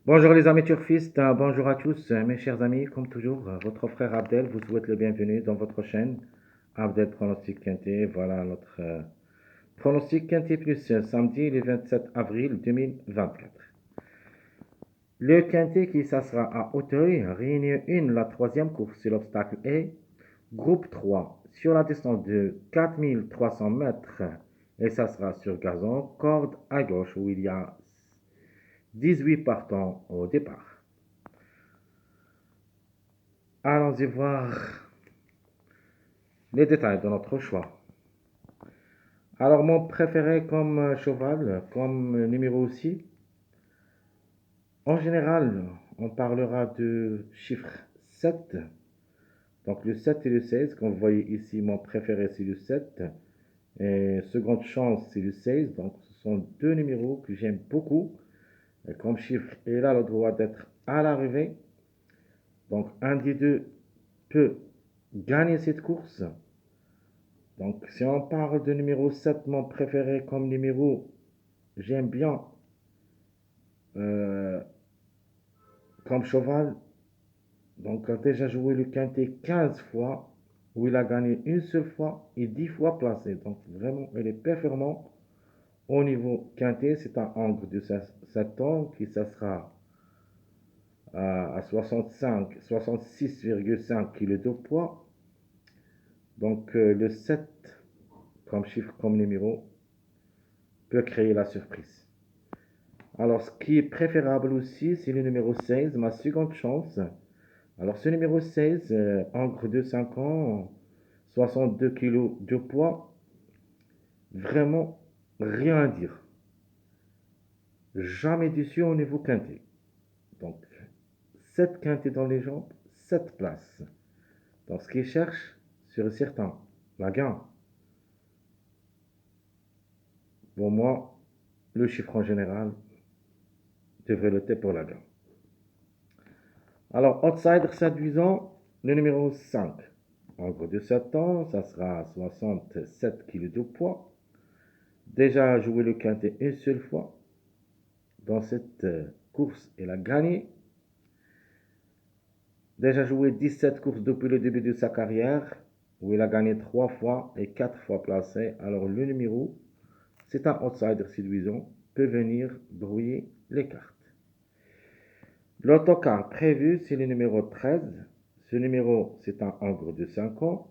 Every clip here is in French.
Bonjour les amis turfistes, bonjour à tous, mes chers amis, comme toujours, votre frère Abdel vous souhaite le bienvenu dans votre chaîne Abdel Pronostic Quintet. Voilà notre pronostic Quintet plus samedi le 27 avril 2024. Le Quintet qui s'assera à Auteuil, réunion 1, la troisième course sur l'obstacle A, groupe 3, sur la distance de 4300 mètres, et ça sera sur gazon, corde à gauche où il y a 18 partants au départ. Allons-y voir les détails de notre choix. Alors, mon préféré comme cheval, comme numéro aussi, en général, on parlera de chiffre 7. Donc, le 7 et le 16, comme vous voyez ici, mon préféré c'est le 7. Et seconde chance, c'est le 16. Donc, ce sont deux numéros que j'aime beaucoup. Et comme chiffre, il a le droit d'être à l'arrivée. Donc, un des deux peut gagner cette course. Donc, si on parle de numéro 7, mon préféré comme numéro, j'aime bien euh, comme cheval. Donc, a déjà joué le quintet 15 fois, où il a gagné une seule fois et 10 fois placé. Donc, vraiment, il est performant au niveau quintet. C'est un angle de 7 ans qui ça sera à 65, 66,5 kg de poids. Donc, le 7 comme chiffre, comme numéro, peut créer la surprise. Alors, ce qui est préférable aussi, c'est le numéro 16, ma seconde chance. Alors, ce numéro 16, encre de 5 ans, 62 kilos de poids, vraiment rien à dire. Jamais déçu au niveau quintet. Donc, 7 quintés dans les jambes, 7 places. Donc, ce qu'il cherche, sur certain, la gain. Pour moi, le chiffre en général devrait lutter pour la gain. Alors, outsider séduisant, le numéro 5. Encre de 7 ans, ça sera 67 kg de poids. Déjà joué le quintet une seule fois. Dans cette course, il a gagné. Déjà joué 17 courses depuis le début de sa carrière, où il a gagné 3 fois et 4 fois placé. Alors le numéro, c'est un outsider séduisant, peut venir brouiller les cartes. L'autocar prévu, c'est le numéro 13. Ce numéro, c'est un hongre de 5 ans.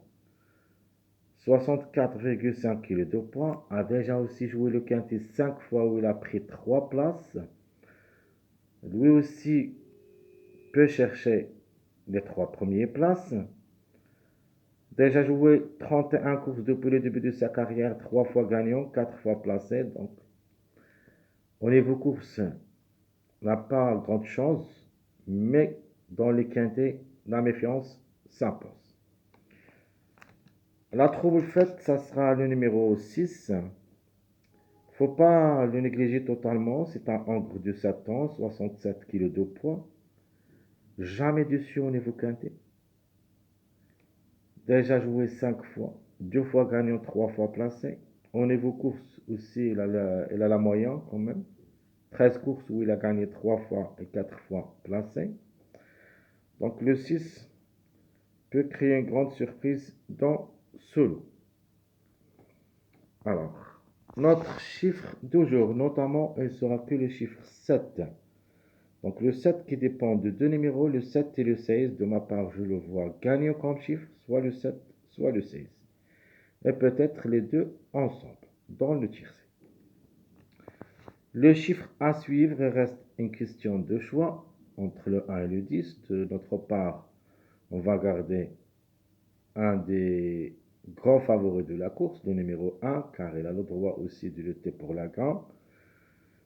64,5 kg de poids, a déjà aussi joué le quintet 5 fois où il a pris 3 places. Lui aussi peut chercher les 3 premières places. Déjà joué 31 courses depuis le début de sa carrière, 3 fois gagnant, 4 fois placé. Donc, au niveau course, n'a pas grande chance, mais dans les quintets, la méfiance s'impose. La trouble faite, ça sera le numéro 6. Faut pas le négliger totalement. C'est un hongre de 7 ans, 67 kg de poids. Jamais déçu au niveau quintet. Déjà joué 5 fois. 2 fois gagnant, 3 fois placé. Au niveau course aussi, il a la moyenne quand même. 13 courses où il a gagné 3 fois et 4 fois placé. Donc le 6 peut créer une grande surprise dans ce lot. Alors, notre chiffre du jour, notamment, il sera que le chiffre 7. Donc le 7 qui dépend de deux numéros, le 7 et le 16. De ma part, je le vois gagnant comme chiffre, soit le 7, soit le 16. Et peut-être les deux ensemble, dans le tiercé. Le chiffre à suivre reste une question de choix entre le 1 et le 10. De notre part, on va garder un des grands favoris de la course, le numéro 1, car il a le droit aussi de lutter pour la gagne.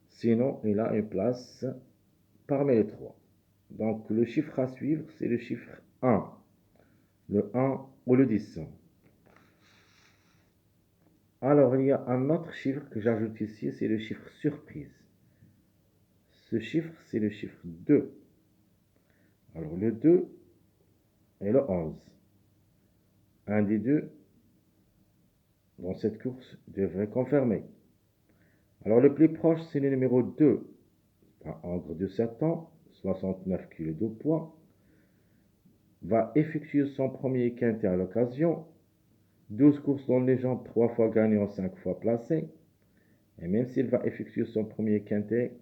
Sinon, il a une place parmi les trois. Donc, le chiffre à suivre, c'est le chiffre 1. Le 1 ou le 10. Alors, il y a un autre chiffre que j'ajoute ici, c'est le chiffre surprise. Ce chiffre, c'est le chiffre 2. Alors, le 2 et le 11. Un des deux, dans cette course, devrait confirmer. Alors, le plus proche, c'est le numéro 2. Un hongre de 7 ans, 69 kg de poids, va effectuer son premier quintet à l'occasion. 12 courses dans les jambes, 3 fois gagnant, 5 fois placé. Et même s'il va effectuer son premier quintet,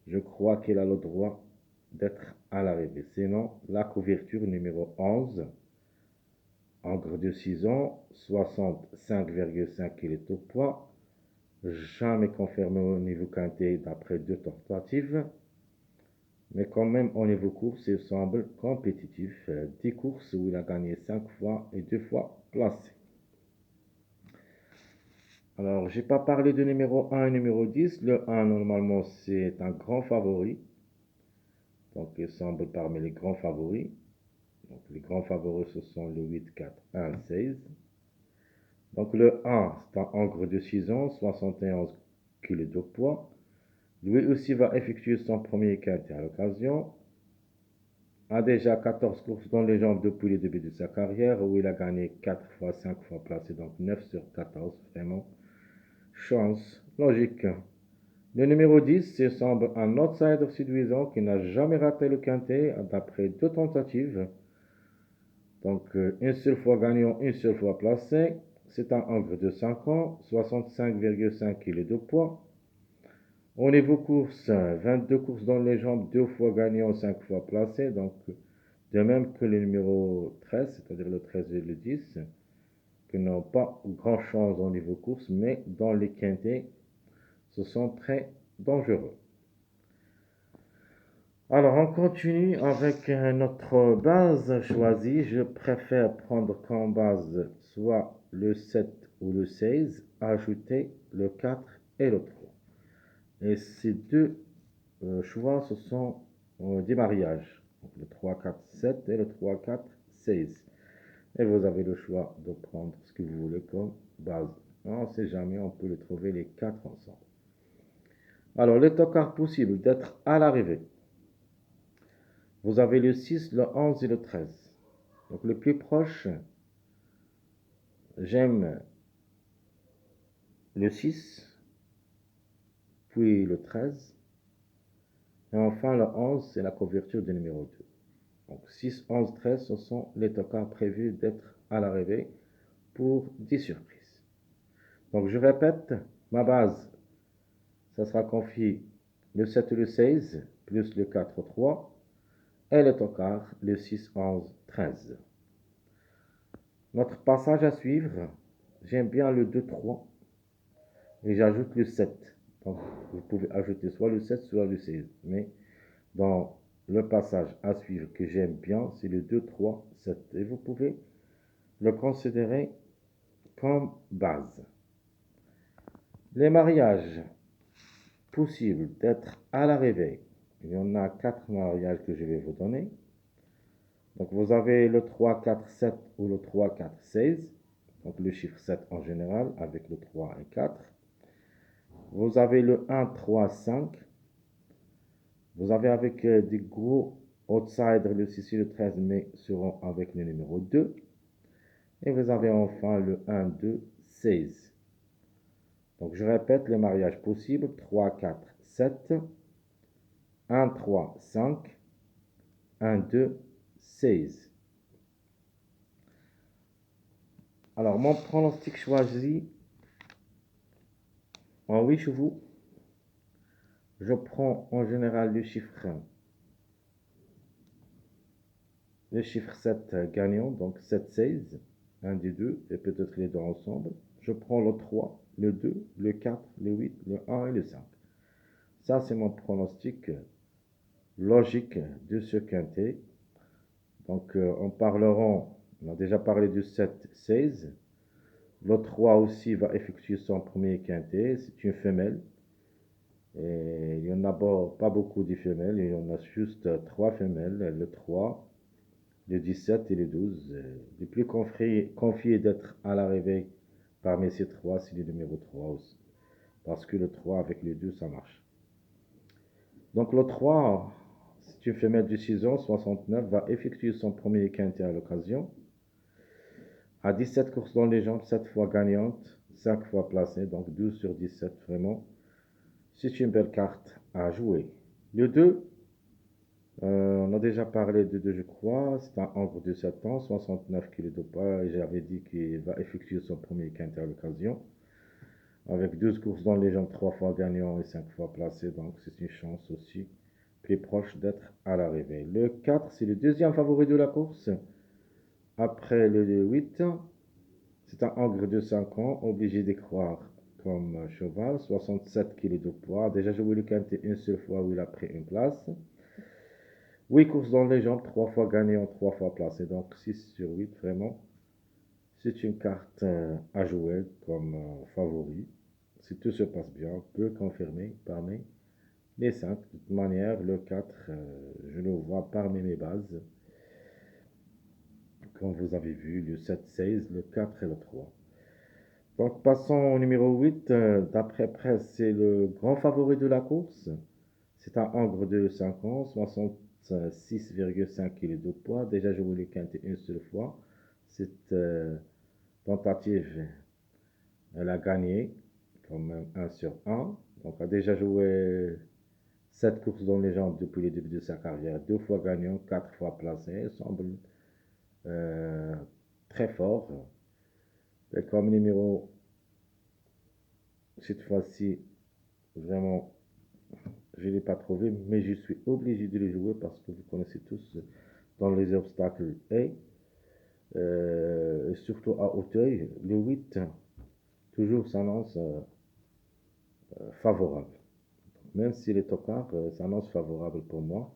je crois qu'il a le droit d'être à l'arrivée. Sinon, la couverture numéro 11, Angre de 6 ans, 65,5 kg de poids, jamais confirmé au niveau quintet d'après 2 tentatives. Mais quand même, au niveau course, il semble compétitif. 10 courses où il a gagné 5 fois et 2 fois placé. Alors, j'ai pas parlé de numéro 1 et numéro 10. Le 1, normalement, c'est un grand favori. Donc, il semble parmi les grands favoris. Donc, les grands favoris, ce sont le 8, 4, 1, 16. Donc, le 1, c'est un Angre de 6 ans, 71 kg de poids. Lui aussi va effectuer son premier quintet à l'occasion. A déjà 14 courses dans les jambes depuis le début de sa carrière, où il a gagné 4 fois, 5 fois placé, donc 9 sur 14, vraiment. Chance, logique. Le numéro 10, il semble un outsider séduisant qui n'a jamais raté le quintet d'après 2 tentatives. Donc, une seule fois gagnant, une seule fois placé. C'est un Angre de 5 ans, 65,5 kg de poids. Au niveau course, 22 courses dans les jambes, 2 fois gagnant, 5 fois placé. Donc, de même que le numéro 13, c'est-à-dire le 13 et le 10, qui n'ont pas grand chance au niveau course, mais dans les quintets, ce sont très dangereux. Alors, on continue avec notre base choisie. Je préfère prendre comme base soit le 7 ou le 16, ajouter le 4 et le 3. Et ces deux choix, ce sont des mariages. Donc, le 3, 4, 7 et le 3, 4, 16. Et vous avez le choix de prendre ce que vous voulez comme base. On ne sait jamais, on peut les trouver les 4 ensemble. Alors, les tocards possibles d'être à l'arrivée. Vous avez le 6, le 11 et le 13. Donc, le plus proche, j'aime le 6, puis le 13. Et enfin, le 11, c'est la couverture du numéro 2. Donc, 6, 11, 13, ce sont les tocards prévus d'être à l'arrivée pour 10 surprises. Donc, je répète, ma base, ça sera confié le 7 et le 16, plus le 4, 3, et le tocard, le 6, 11, 13. Notre passage à suivre, j'aime bien le 2, 3, et j'ajoute le 7. Donc, vous pouvez ajouter soit le 7, soit le 16. Mais dans le passage à suivre que j'aime bien, c'est le 2, 3, 7. Et vous pouvez le considérer comme base. Les mariages possibles d'être à l'arrivée. Il y en a 4 mariages que je vais vous donner. Donc, vous avez le 3, 4, 7 ou le 3, 4, 16. Donc, le chiffre 7 en général avec le 3 et 4. Vous avez le 1, 3, 5. Vous avez avec des gros outsiders le 6 et le 13, mais seront avec le numéro 2. Et vous avez enfin le 1, 2, 16. Donc, je répète les mariages possibles. 3, 4, 7. 1, 3, 5. 1, 2, 16. Alors, mon pronostic choisi en 8 chevaux, je prends en général le chiffre 7 gagnant, donc 7, 16, un des deux, et peut-être les deux ensemble. Je prends le 3, le 2, le 4, le 8, le 1 et le 5. Ça, c'est mon pronostic logique de ce quintet. Donc, on a déjà parlé du 7, 16. Le 3 aussi va effectuer son premier quintet. C'est une femelle. Et il n'y en a pas beaucoup de femelles. Il y en a juste 3 femelles. Le 3, le 17 et le 12. Le plus confié d'être à l'arrivée parmi ces 3, c'est le numéro 3 aussi. Parce que le 3 avec les 2, ça marche. Donc le 3, c'est une femelle de 6 ans, 69, va effectuer son premier quintet à l'occasion. À 17 courses dans les jambes, 7 fois gagnante, 5 fois placée, donc 12 sur 17 vraiment. C'est une belle carte à jouer. Le 2, On a déjà parlé de deux, je crois. C'est un Hongre de 7 ans, 69 kg de poids. Et j'avais dit qu'il va effectuer son premier quintet à l'occasion. Avec 12 courses dans les jambes, 3 fois gagnant et 5 fois placé. Donc c'est une chance aussi plus proche d'être à l'arrivée. Le 4, c'est le deuxième favori de la course. Après le 8, c'est un Hongre de 5 ans, obligé d'y croire comme cheval. 67 kg de poids. Déjà joué le quintet une seule fois où il a pris une place. 8 courses dans les jambes, 3 fois gagnant, 3 fois placé. Donc 6 sur 8, vraiment. C'est une carte à jouer comme favori. Si tout se passe bien, on peut confirmer parmi les 5. De toute manière, le 4, je le vois parmi mes bases. Comme vous avez vu, le 7, 16, le 4 et le 3. Donc passons au numéro 8. D'après presse, c'est le grand favori de la course. C'est un Hongre de 5 ans, 66,5 kg de poids. Déjà joué le quintet une seule fois. Cette tentative, elle a gagné, quand même 1 sur 1. Donc a déjà joué 7 courses dans les jambes depuis le début de sa carrière. 2 fois gagnant, 4 fois placé. Il semble euh, très fort. Et comme numéro, cette fois-ci, vraiment, je ne l'ai pas trouvé, mais je suis obligé de le jouer parce que vous connaissez tous dans les obstacles et surtout à Auteuil, le 8 toujours s'annonce favorable. Même s'il est tocard, s'annonce favorable pour moi.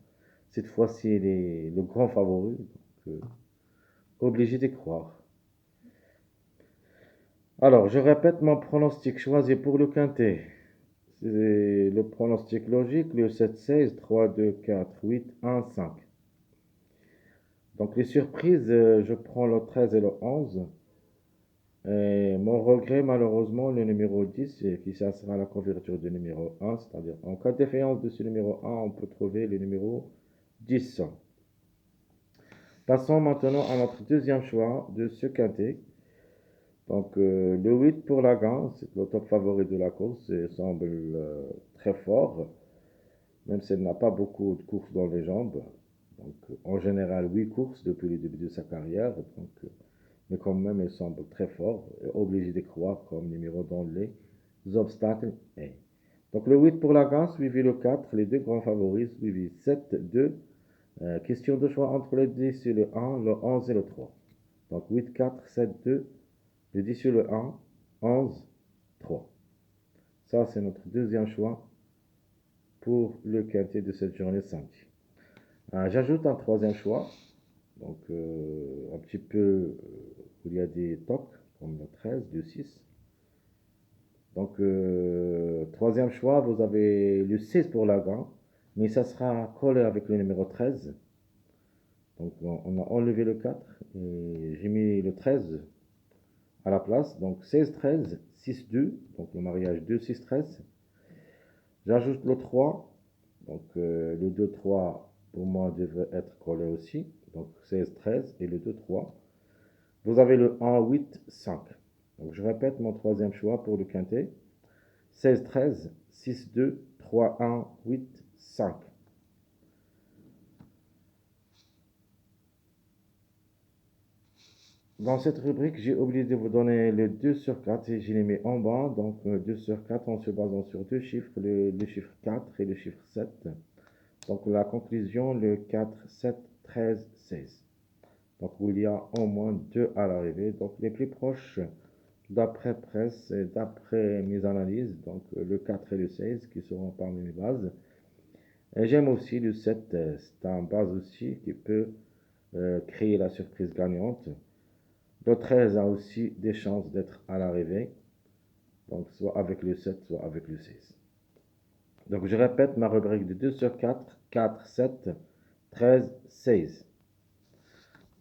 Cette fois-ci, il est le grand favori, donc obligé d'y croire. Alors, je répète mon pronostic choisi pour le quintet. C'est le pronostic logique, le 7, 16, 3, 2, 4, 8, 1, 5. Donc les surprises, je prends le 13 et le 11. Et mon regret, malheureusement, le numéro 10, qui ça sera la couverture du numéro 1, c'est-à-dire en cas de défaillance de ce numéro 1, on peut trouver le numéro 10. Passons maintenant à notre deuxième choix de ce quintet. Donc le 8 pour la gagne, c'est le top favori de la course, il semble très fort, même s'il n'a pas beaucoup de courses dans les jambes. Donc en général, 8 courses depuis le début de sa carrière. Donc, mais quand même, il semble très fort et obligé de croire comme numéro dans les obstacles. Et donc le 8 pour la gagne, suivi le 4, les deux grands favoris, suivi 7, 2. Question de choix entre le 10 et le 1, le 11 et le 3. Donc 8, 4, 7, 2, le 10 et le 1, 11, 3. Ça, c'est notre deuxième choix pour le quintet de cette journée samedi. J'ajoute un troisième choix, donc un petit peu où il y a des tocs, comme le 13, le 6. Donc, troisième choix, vous avez le 6 pour la gagne, mais ça sera collé avec le numéro 13. Donc, on a enlevé le 4 et j'ai mis le 13 à la place. Donc, 16, 13, 6, 2. Donc, le mariage 2, 6, 13. J'ajoute le 3. Donc, le 2, 3, pour moi, devrait être collé aussi. Donc, 16, 13 et le 2, 3. Vous avez le 1, 8, 5. Donc, je répète mon troisième choix pour le quintet. 16, 13, 6, 2, 3, 1, 8, 5. Dans cette rubrique, j'ai oublié de vous donner le 2 sur 4 et je l'ai mis en bas. Donc 2 sur 4 en se basant sur deux chiffres, le chiffre 4 et le chiffre 7. Donc la conclusion, le 4, 7, 13, 16. Donc il y a au moins 2 à l'arrivée. Donc les plus proches d'après presse et d'après mes analyses, donc le 4 et le 16 qui seront parmi mes bases. Et j'aime aussi le 7, c'est un base aussi qui peut créer la surprise gagnante. Le 13 a aussi des chances d'être à l'arrivée, donc soit avec le 7, soit avec le 6. Donc je répète ma rubrique de 2 sur 4, 4, 7, 13, 16.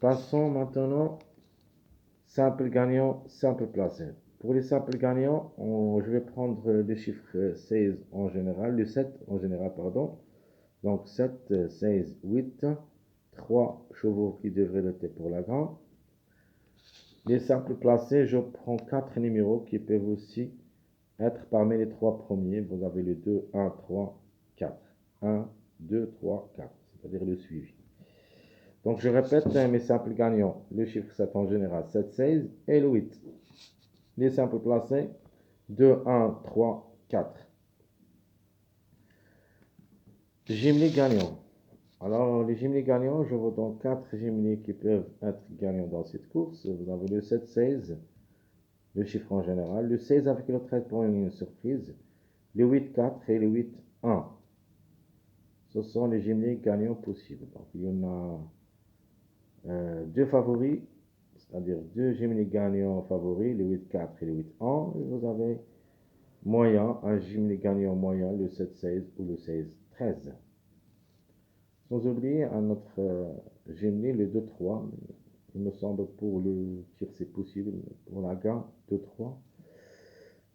Passons maintenant simple gagnant, simple placé. Pour les simples gagnants, je vais prendre le chiffre 16 en général, le 7 en général, pardon. Donc 7, 16, 8, 3 chevaux qui devraient noter pour la grande. Les simples placés, je prends 4 numéros qui peuvent aussi être parmi les 3 premiers. Vous avez le 2, 1, 3, 4. 1, 2, 3, 4. c'est-à-dire le suivi. Donc je répète mes simples gagnants, le chiffre 7 en général, 7, 16 et le 8. Les simples placés, 2, 1, 3, 4. Jumelés gagnants. Alors les jumelés gagnants, je vous donne 4 jumelés qui peuvent être gagnants dans cette course. Vous avez le 7, 16, le chiffre en général, le 16 avec le 13 pour une surprise, le 8, 4 et le 8, 1. Ce sont les jumelés gagnants possibles. Donc il y en a deux favoris, c'est-à-dire deux jumelés gagnants favoris, le 8, 4 et le 8, 1. Et vous avez moyen, un jumelé gagnant moyen, le 7, 16 ou le 16, 13. Sans oublier un autre jumelé, le 2, 3. Il me semble pour le tir c'est possible, pour la gain, 2, 3.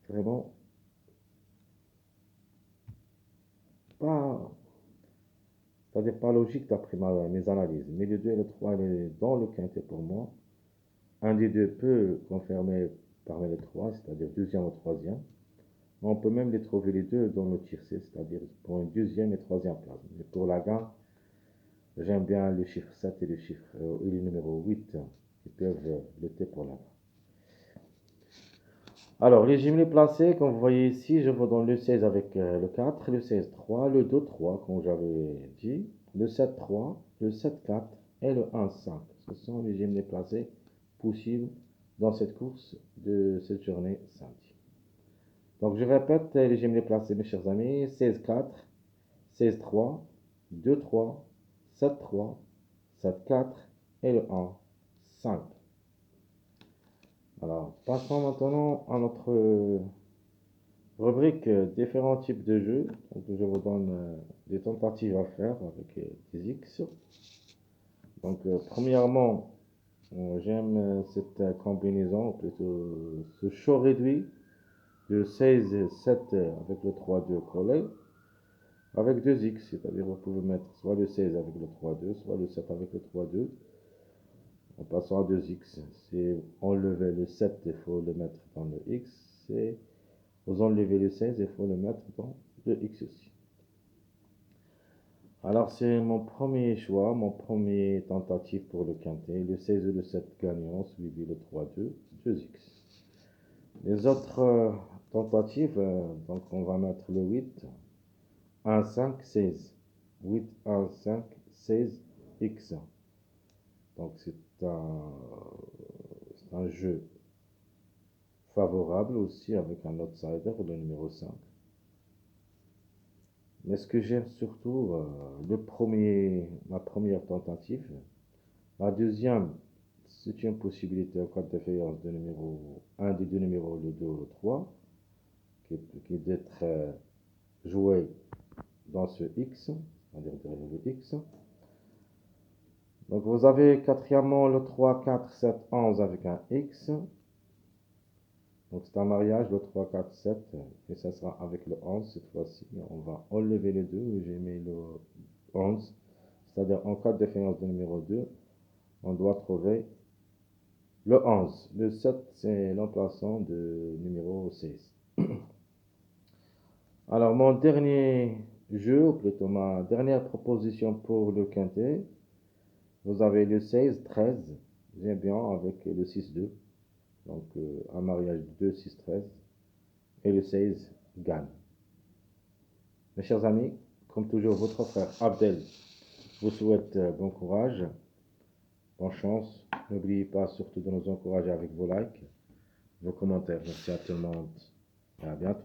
Vraiment pas, c'est-à-dire pas logique d'après mes analyses. Mais le 2 et le 3, il est dans le quintet pour moi. Un des deux peut confirmer parmi les trois, c'est-à-dire deuxième ou troisième. On peut même les trouver les deux dans le tiercé, c'est-à-dire pour une deuxième et troisième place. Mais pour la gain, j'aime bien le chiffre 7 et le numéro 8 qui peuvent lutter pour la gain. Alors, les jumelés placés, comme vous voyez ici, je vous donne le 16 avec le 4, le 16, 3, le 2, 3, comme j'avais dit, le 7, 3, le 7, 4 et le 1, 5. Ce sont les jumelés placés possibles dans cette course de cette journée samedi. Donc, je répète les jumelés placés, mes chers amis, 16, 4, 16, 3, 2, 3, 7, 3, 7, 4 et le 1, 5. Alors, passons maintenant à notre rubrique différents types de jeux. Donc, je vous donne des tentatives à faire avec des X. Donc, premièrement, j'aime cette combinaison, plutôt ce choix réduit de 16 et 7 avec le 3-2 collé, avec 2 X, c'est-à-dire vous pouvez mettre soit le 16 avec le 3-2, soit le 7 avec le 3-2. En passant à 2X, si enlever le 7, il faut le mettre dans le X. Et vous enlevez le 16, il faut le mettre dans le X aussi. Alors c'est mon premier choix, mon premier tentative pour le quintet. Le 16 et le 7 gagnant, suivi le 3-2, 2X. Les autres tentatives, donc on va mettre le 8, 1, 5, 16. 8, 1, 5, 16, X. Donc c'est un jeu favorable aussi avec un outsider, le numéro 5. Mais ce que j'aime surtout, ma première tentative. La deuxième, c'est une possibilité en cas de défaillance de numéro 1 des deux numéros, le 2 ou le 3, qui est d'être joué dans ce X, c'est-à-dire derrière le X. Donc vous avez quatrièmement le 3, 4, 7, 11 avec un X. Donc c'est un mariage, le 3, 4, 7, et ça sera avec le 11 cette fois-ci. On va enlever les deux, j'ai mis le 11, c'est-à-dire en cas de défaillance de numéro 2, on doit trouver le 11. Le 7, c'est l'emplaçant de numéro 16. Alors mon dernier jeu, ou plutôt ma dernière proposition pour le quintet, vous avez le 16, 13, j'aime bien avec le 6-2. Donc un mariage de 2, 6, 13. Et le 16 gagne. Mes chers amis, comme toujours, votre frère Abdel vous souhaite bon courage, bonne chance. N'oubliez pas surtout de nous encourager avec vos likes, vos commentaires. Merci à tout le monde et à bientôt.